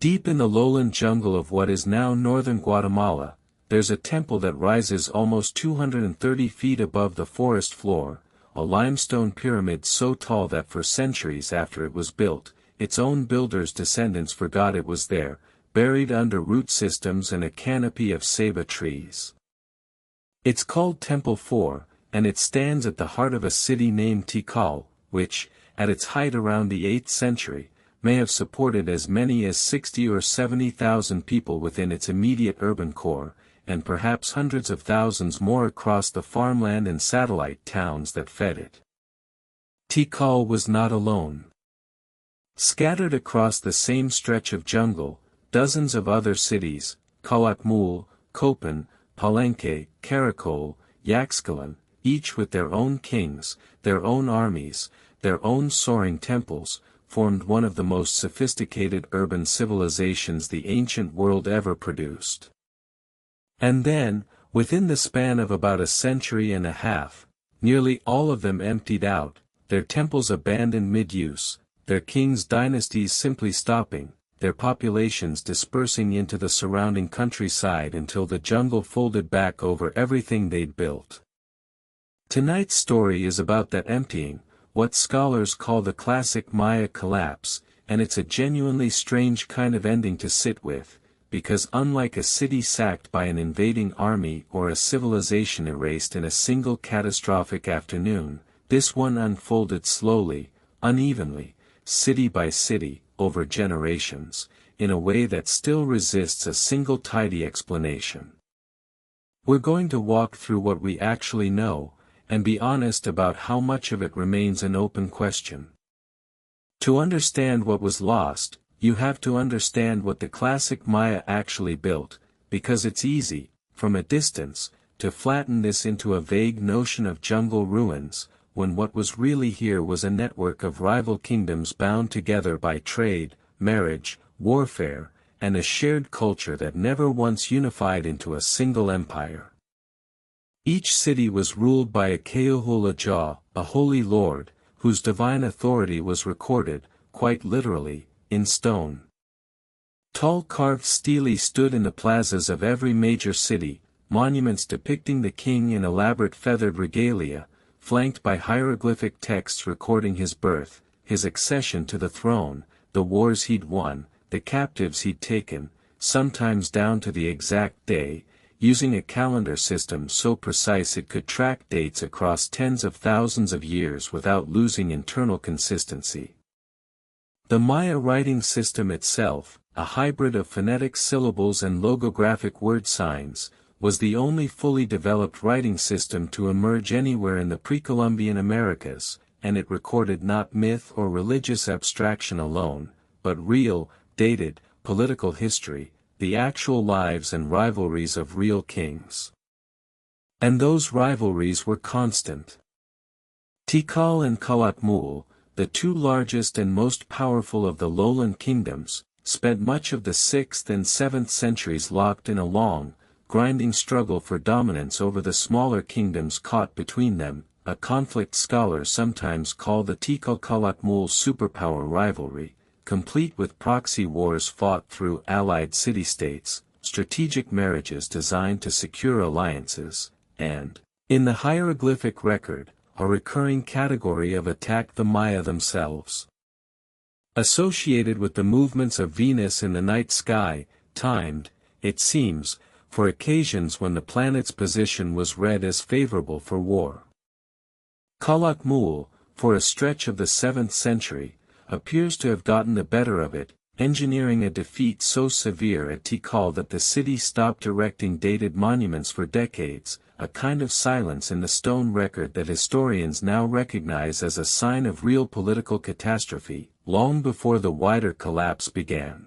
Deep in the lowland jungle of what is now northern Guatemala, there's a temple that rises almost 230 feet above the forest floor, a limestone pyramid so tall that for centuries after it was built, its own builders' descendants forgot it was there, buried under root systems and a canopy of ceiba trees. It's called Temple 4, and it stands at the heart of a city named Tikal, which, at its height around the 8th century, may have supported as many as 60 or 70,000 people within its immediate urban core, and perhaps hundreds of thousands more across the farmland and satellite towns that fed it. Tikal was not alone. Scattered across the same stretch of jungle, dozens of other cities, Calakmul, Copán, Palenque, Caracol, Yaxchilan, each with their own kings, their own armies, their own soaring temples, formed one of the most sophisticated urban civilizations the ancient world ever produced. And then, within the span of about a century and a half, nearly all of them emptied out, their temples abandoned mid-use, their kings' dynasties simply stopping, their populations dispersing into the surrounding countryside until the jungle folded back over everything they'd built. Tonight's story is about that emptying, what scholars call the classic Maya collapse, and it's a genuinely strange kind of ending to sit with, because unlike a city sacked by an invading army or a civilization erased in a single catastrophic afternoon, this one unfolded slowly, unevenly, city by city, over generations, in a way that still resists a single tidy explanation. We're going to walk through what we actually know, and be honest about how much of it remains an open question. To understand what was lost, you have to understand what the classic Maya actually built, because it's easy, from a distance, to flatten this into a vague notion of jungle ruins, when what was really here was a network of rival kingdoms bound together by trade, marriage, warfare, and a shared culture that never once unified into a single empire. Each city was ruled by a Keuhulaja, a holy lord, whose divine authority was recorded, quite literally, in stone. Tall carved stelae stood in the plazas of every major city, monuments depicting the king in elaborate feathered regalia, flanked by hieroglyphic texts recording his birth, his accession to the throne, the wars he'd won, the captives he'd taken, sometimes down to the exact day, using a calendar system so precise it could track dates across tens of thousands of years without losing internal consistency. The Maya writing system itself, a hybrid of phonetic syllables and logographic word signs, was the only fully developed writing system to emerge anywhere in the pre-Columbian Americas, and it recorded not myth or religious abstraction alone, but real, dated, political history, the actual lives and rivalries of real kings. And those rivalries were constant. Tikal and Calakmul, the two largest and most powerful of the lowland kingdoms, spent much of the 6th and 7th centuries locked in a long, grinding struggle for dominance over the smaller kingdoms caught between them, a conflict scholars sometimes call the Tikal-Calakmul superpower rivalry, complete with proxy wars fought through allied city-states, strategic marriages designed to secure alliances, and, in the hieroglyphic record, a recurring category of attack the Maya themselves. Associated with the movements of Venus in the night sky, timed, it seems, for occasions when the planet's position was read as favorable for war. Calakmul, for a stretch of the 7th century, appears to have gotten the better of it, engineering a defeat so severe at Tikal that the city stopped erecting dated monuments for decades, a kind of silence in the stone record that historians now recognize as a sign of real political catastrophe, long before the wider collapse began.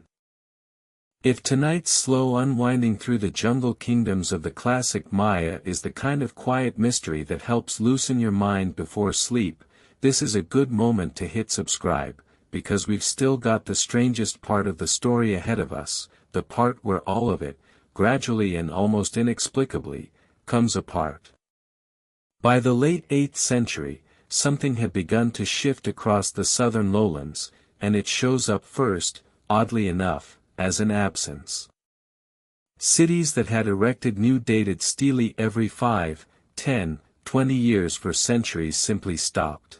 If tonight's slow unwinding through the jungle kingdoms of the classic Maya is the kind of quiet mystery that helps loosen your mind before sleep, this is a good moment to hit subscribe, because we've still got the strangest part of the story ahead of us, the part where all of it, gradually and almost inexplicably, comes apart. By the late 8th century, something had begun to shift across the southern lowlands, and it shows up first, oddly enough, as an absence. Cities that had erected new dated stelae every 5, 10, 20 years for centuries simply stopped.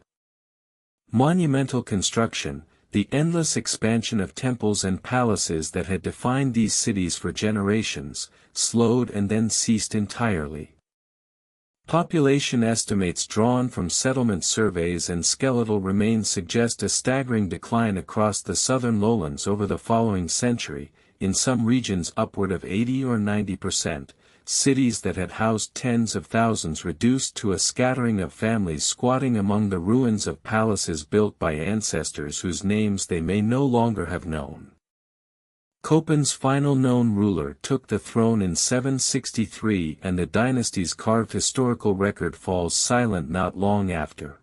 Monumental construction, the endless expansion of temples and palaces that had defined these cities for generations, slowed and then ceased entirely. Population estimates drawn from settlement surveys and skeletal remains suggest a staggering decline across the southern lowlands over the following century, in some regions upward of 80 or 90%, cities that had housed tens of thousands reduced to a scattering of families squatting among the ruins of palaces built by ancestors whose names they may no longer have known. Copán's final known ruler took the throne in 763 and the dynasty's carved historical record falls silent not long after.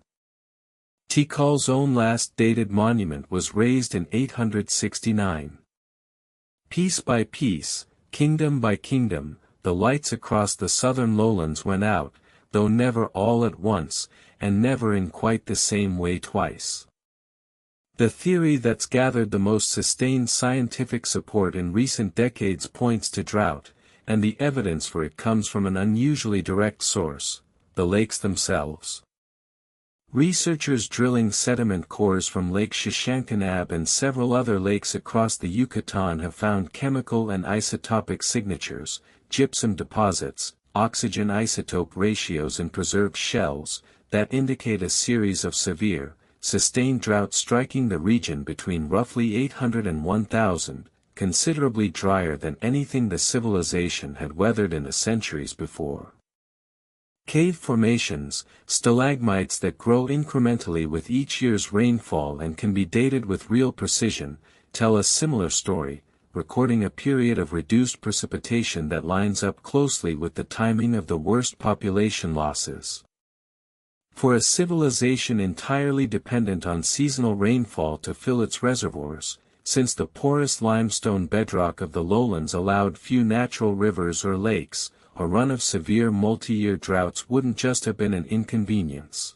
Tikal's own last dated monument was raised in 869. Piece by piece, kingdom by kingdom, the lights across the southern lowlands went out, though never all at once, and never in quite the same way twice. The theory that's gathered the most sustained scientific support in recent decades points to drought, and the evidence for it comes from an unusually direct source, the lakes themselves. Researchers drilling sediment cores from Lake Xixancanab and several other lakes across the Yucatan have found chemical and isotopic signatures, gypsum deposits, oxygen isotope ratios in preserved shells, that indicate a series of severe, sustained droughts striking the region between roughly 800 and 1000, considerably drier than anything the civilization had weathered in the centuries before. Cave formations, stalagmites that grow incrementally with each year's rainfall and can be dated with real precision, tell a similar story, recording a period of reduced precipitation that lines up closely with the timing of the worst population losses. For a civilization entirely dependent on seasonal rainfall to fill its reservoirs, since the porous limestone bedrock of the lowlands allowed few natural rivers or lakes, a run of severe multi-year droughts wouldn't just have been an inconvenience.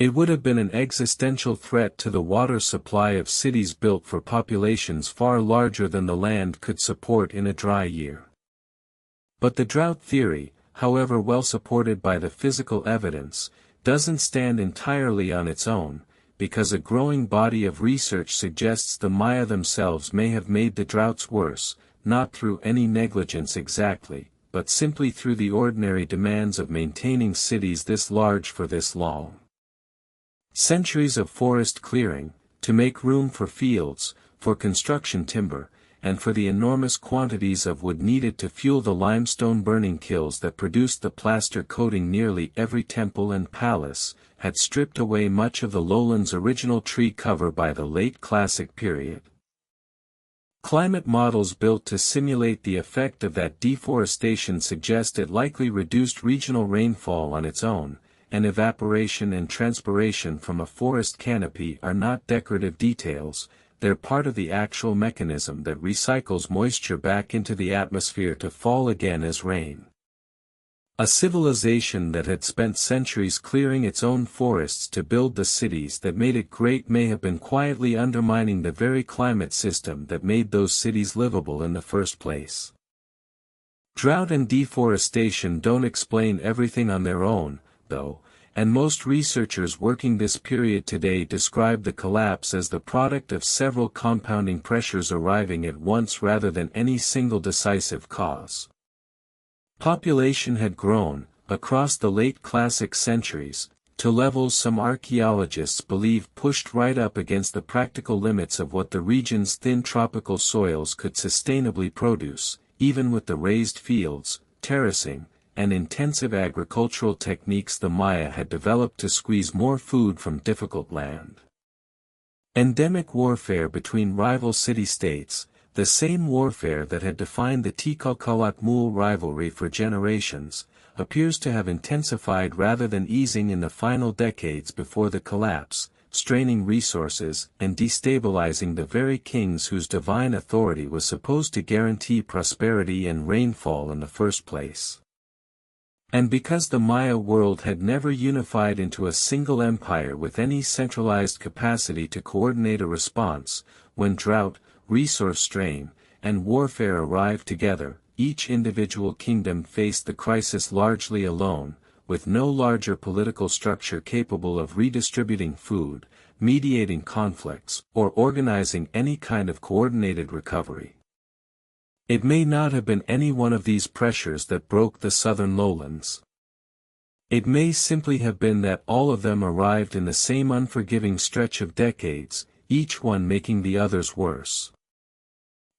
It would have been an existential threat to the water supply of cities built for populations far larger than the land could support in a dry year. But the drought theory, however well supported by the physical evidence, doesn't stand entirely on its own, because a growing body of research suggests the Maya themselves may have made the droughts worse, not through any negligence exactly, but simply through the ordinary demands of maintaining cities this large for this long. Centuries of forest clearing, to make room for fields, for construction timber, and for the enormous quantities of wood needed to fuel the limestone burning kilns that produced the plaster coating nearly every temple and palace, had stripped away much of the lowland's original tree cover by the late Classic period. Climate models built to simulate the effect of that deforestation suggest it likely reduced regional rainfall on its own, and evaporation and transpiration from a forest canopy are not decorative details, they're part of the actual mechanism that recycles moisture back into the atmosphere to fall again as rain. A civilization that had spent centuries clearing its own forests to build the cities that made it great may have been quietly undermining the very climate system that made those cities livable in the first place. Drought and deforestation don't explain everything on their own, though, and most researchers working this period today describe the collapse as the product of several compounding pressures arriving at once rather than any single decisive cause. Population had grown, across the late Classic centuries, to levels some archaeologists believe pushed right up against the practical limits of what the region's thin tropical soils could sustainably produce, even with the raised fields, terracing, and intensive agricultural techniques the Maya had developed to squeeze more food from difficult land. Endemic warfare between rival city-states, the same warfare that had defined the Tikal and Calakmul rivalry for generations, appears to have intensified rather than easing in the final decades before the collapse, straining resources and destabilizing the very kings whose divine authority was supposed to guarantee prosperity and rainfall in the first place. And because the Maya world had never unified into a single empire with any centralized capacity to coordinate a response, when drought, resource strain, and warfare arrived together, each individual kingdom faced the crisis largely alone, with no larger political structure capable of redistributing food, mediating conflicts, or organizing any kind of coordinated recovery. It may not have been any one of these pressures that broke the southern lowlands. It may simply have been that all of them arrived in the same unforgiving stretch of decades, each one making the others worse.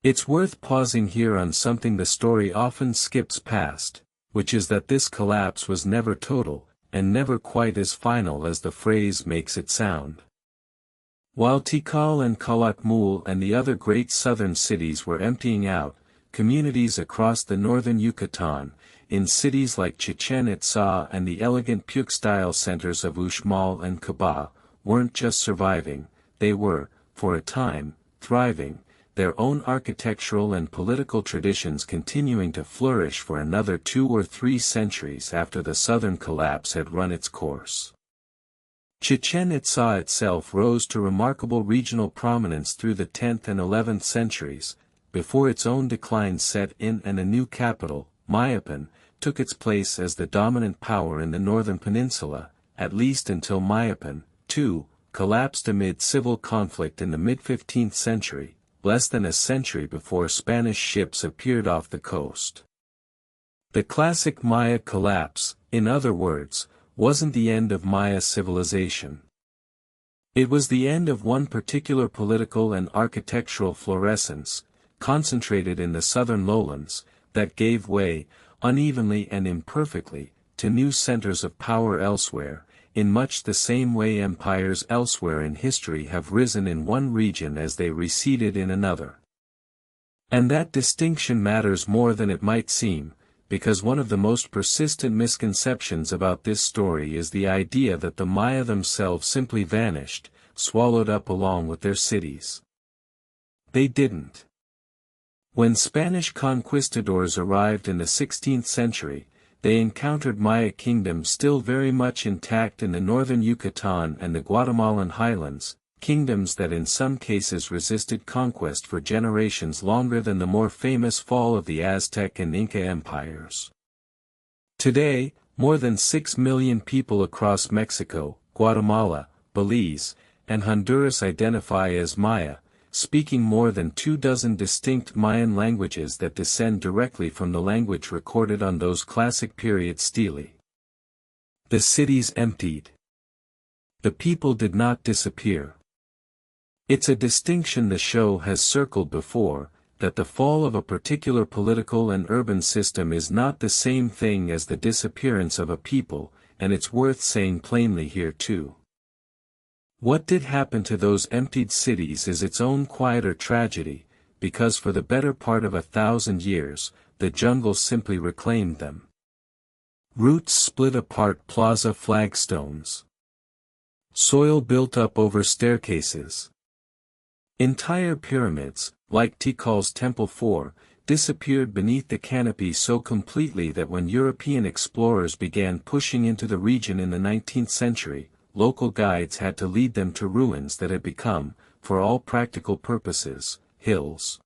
It's worth pausing here on something the story often skips past, which is that this collapse was never total, and never quite as final as the phrase makes it sound. While Tikal and Calakmul and the other great southern cities were emptying out, communities across the northern Yucatan, in cities like Chichen Itza and the elegant Puke-style centers of Uxmal and Caba, weren't just surviving, they were, for a time, thriving, their own architectural and political traditions continuing to flourish for another 2 or 3 centuries after the southern collapse had run its course. Chichen Itza itself rose to remarkable regional prominence through the 10th and 11th centuries, before its own decline set in and a new capital, Mayapan, took its place as the dominant power in the northern peninsula, at least until Mayapan, too, collapsed amid civil conflict in the mid-15th century, less than a century before Spanish ships appeared off the coast. The classic Maya collapse, in other words, wasn't the end of Maya civilization. It was the end of one particular political and architectural florescence, concentrated in the southern lowlands, that gave way, unevenly and imperfectly, to new centers of power elsewhere, in much the same way empires elsewhere in history have risen in one region as they receded in another. And that distinction matters more than it might seem, because one of the most persistent misconceptions about this story is the idea that the Maya themselves simply vanished, swallowed up along with their cities. They didn't. When Spanish conquistadors arrived in the 16th century, they encountered Maya kingdoms still very much intact in the northern Yucatan and the Guatemalan highlands, kingdoms that in some cases resisted conquest for generations longer than the more famous fall of the Aztec and Inca empires. Today, more than 6 million people across Mexico, Guatemala, Belize, and Honduras identify as Maya, speaking more than 24 distinct Mayan languages that descend directly from the language recorded on those classic period stelae. The cities emptied. The people did not disappear. It's a distinction the show has circled before, that the fall of a particular political and urban system is not the same thing as the disappearance of a people, and it's worth saying plainly here too. What did happen to those emptied cities is its own quieter tragedy, because for the better part of 1,000 years, the jungle simply reclaimed them. Roots split apart plaza flagstones. Soil built up over staircases. Entire pyramids, like Tikal's Temple 4, disappeared beneath the canopy so completely that when European explorers began pushing into the region in the 19th century, local guides had to lead them to ruins that had become, for all practical purposes, hills.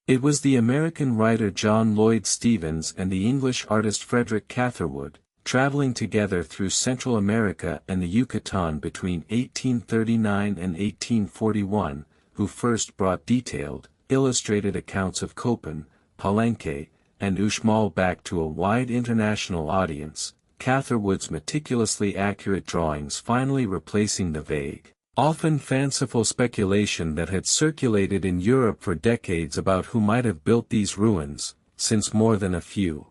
It was the American writer John Lloyd Stephens and the English artist Frederick Catherwood, traveling together through Central America and the Yucatan between 1839 and 1841, who first brought detailed, illustrated accounts of Copán, Palenque, and Uxmal back to a wide international audience, Catherwood's meticulously accurate drawings finally replacing the vague, often fanciful speculation that had circulated in Europe for decades about who might have built these ruins, since more than a few.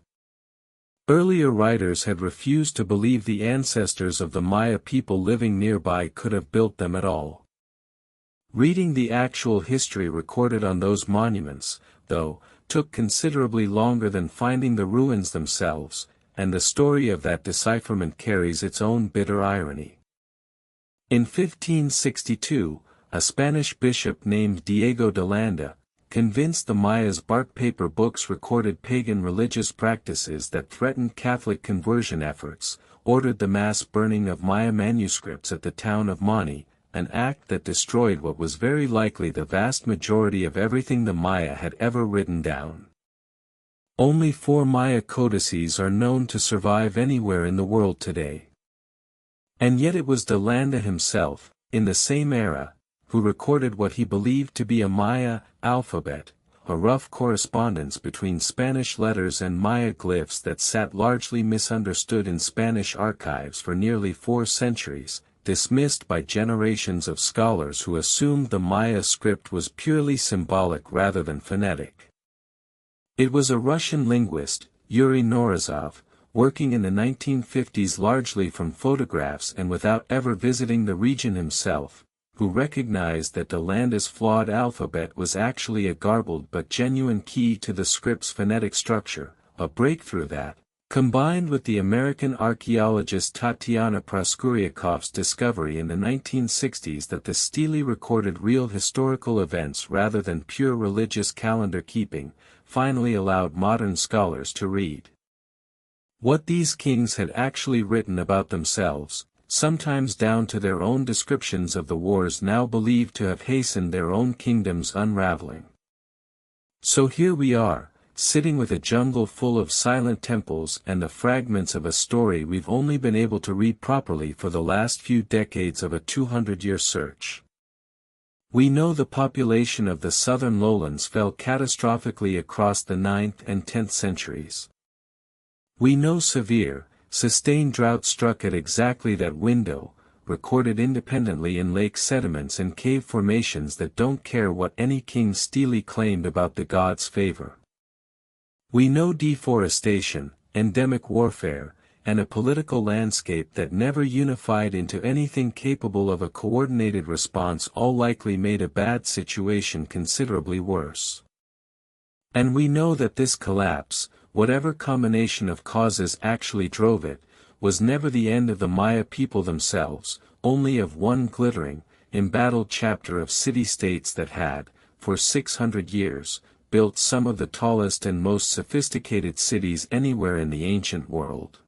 Earlier writers had refused to believe the ancestors of the Maya people living nearby could have built them at all. Reading the actual history recorded on those monuments, though, took considerably longer than finding the ruins themselves, and the story of that decipherment carries its own bitter irony. In 1562, a Spanish bishop named Diego de Landa, convinced the Mayas' bark paper books recorded pagan religious practices that threatened Catholic conversion efforts, ordered the mass burning of Maya manuscripts at the town of Mani, an act that destroyed what was very likely the vast majority of everything the Maya had ever written down. Only 4 Maya codices are known to survive anywhere in the world today. And yet it was de Landa himself, in the same era, who recorded what he believed to be a Maya alphabet, a rough correspondence between Spanish letters and Maya glyphs that sat largely misunderstood in Spanish archives for nearly 4 centuries, dismissed by generations of scholars who assumed the Maya script was purely symbolic rather than phonetic. It was a Russian linguist, Yuri Norizov, working in the 1950s largely from photographs and without ever visiting the region himself, who recognized that de Landa's flawed alphabet was actually a garbled but genuine key to the script's phonetic structure, a breakthrough that, combined with the American archaeologist Tatiana Proskuriakov's discovery in the 1960s that the stele recorded real historical events rather than pure religious calendar keeping, finally allowed modern scholars to read what these kings had actually written about themselves, sometimes down to their own descriptions of the wars now believed to have hastened their own kingdom's unraveling. So here we are, sitting with a jungle full of silent temples and the fragments of a story we've only been able to read properly for the last few decades of a 200-year search. We know the population of the southern lowlands fell catastrophically across the 9th and 10th centuries. We know severe, sustained drought struck at exactly that window, recorded independently in lake sediments and cave formations that don't care what any king stele claimed about the gods' favor. We know deforestation, endemic warfare, and a political landscape that never unified into anything capable of a coordinated response all likely made a bad situation considerably worse. And we know that this collapse, whatever combination of causes actually drove it, was never the end of the Maya people themselves, only of one glittering, embattled chapter of city-states that had, for 600 years, built some of the tallest and most sophisticated cities anywhere in the ancient world.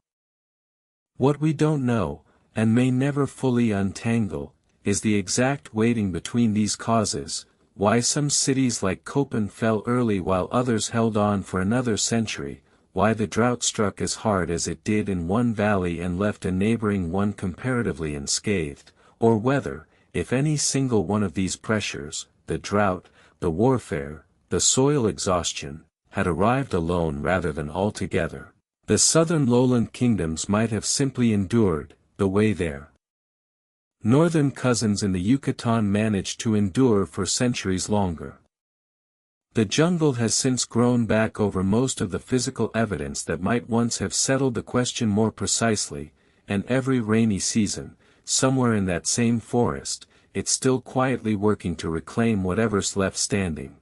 What we don't know, and may never fully untangle, is the exact weighting between these causes, why some cities like Copán fell early while others held on for another century, why the drought struck as hard as it did in one valley and left a neighboring one comparatively unscathed, or whether, if any single one of these pressures, the drought, the warfare, the soil exhaustion, had arrived alone rather than altogether, the southern lowland kingdoms might have simply endured, the way their northern cousins in the Yucatan managed to endure for centuries longer. The jungle has since grown back over most of the physical evidence that might once have settled the question more precisely, and every rainy season, somewhere in that same forest, it's still quietly working to reclaim whatever's left standing.